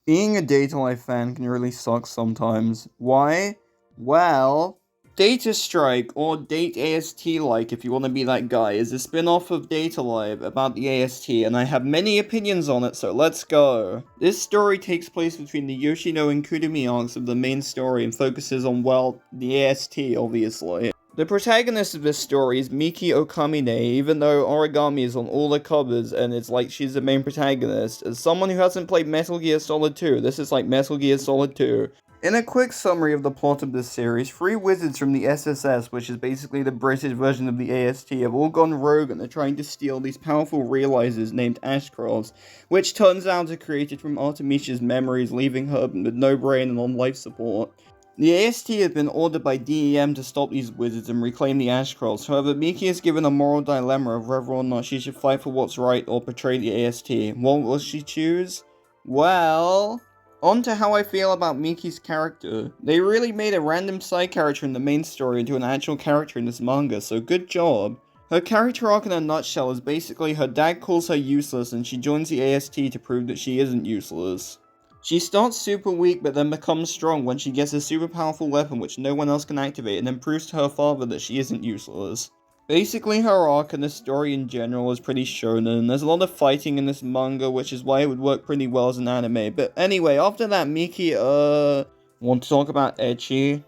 Being a Data Life fan can really suck sometimes. Why? Well, Data Strike, or Date AST like if you want to be that guy, is a spin-off of Data Live about the AST, and I have many opinions on it, so let's go. This story takes place between the Yoshino and Kudumi arcs of the main story and focuses on, well, the AST, obviously. The protagonist of this story is Miki Okamine, even though Origami is on all the covers and it's like she's the main protagonist. As someone who hasn't played Metal Gear Solid 2, this is like Metal Gear Solid 2. In a quick summary of the plot of this series, 3 wizards from the SSS, which is basically the British version of the AST, have all gone rogue and are trying to steal these powerful realizers named Ashcrafts, which turns out are created from Artemisia's memories, leaving her with no brain and on life support. The AST has been ordered by DEM to stop these wizards and reclaim the Ashcrafts. However, Miki is given a moral dilemma of whether or not she should fight for what's right or betray the AST. What will she choose? Well, on to how I feel about Miki's character. They really made a random side character in the main story into an actual character in this manga, so good job. Her character arc in a nutshell is basically her dad calls her useless and she joins the AST to prove that she isn't useless. She starts super weak but then becomes strong when she gets a super powerful weapon which no one else can activate and then proves to her father that she isn't useless. Basically her arc and the story in general is pretty shonen. There's a lot of fighting in this manga which is why it would work pretty well as an anime. But anyway, after that Miki, want to talk about ecchi?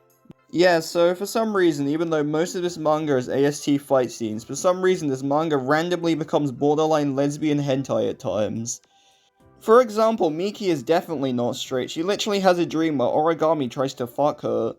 Yeah, so for some reason, even though most of this manga is AST fight scenes, for some reason this manga randomly becomes borderline lesbian hentai at times. For example, Miki is definitely not straight. She literally has a dream where Origami tries to fuck her.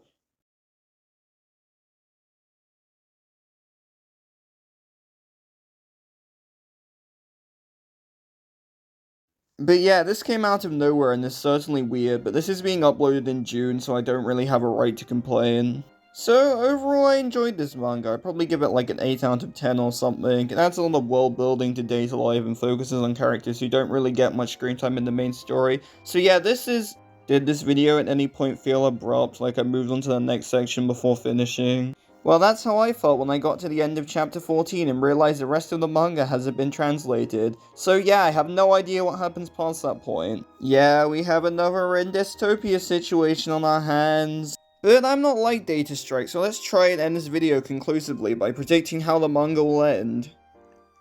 But yeah, this came out of nowhere and is certainly weird, but this is being uploaded in June, so I don't really have a right to complain. So, overall I enjoyed this manga. I'd probably give it like an 8 out of 10 or something. It adds a lot of world building to Data Life and focuses on characters who don't really get much screen time in the main story. So yeah, Did this video at any point feel abrupt, like I moved on to the next section before finishing? Well, that's how I felt when I got to the end of chapter 14 and realized the rest of the manga hasn't been translated. So yeah, I have no idea what happens past that point. Yeah, we have another Dystopia situation on our hands. But I'm not like Data Strike, so let's try and end this video conclusively by predicting how the manga will end.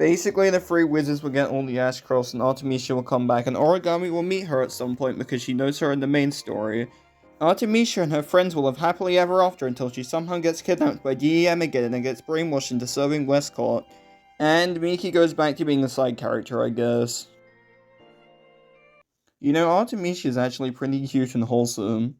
Basically, the 3 wizards will get all the Ashcrafts and Artemisia will come back and Origami will meet her at some point because she knows her in the main story. Artemisia and her friends will live happily ever after until she somehow gets kidnapped by DEM again and gets brainwashed into serving Westcott. And Miki goes back to being a side character, I guess. You know, Artemisia is actually pretty cute and wholesome.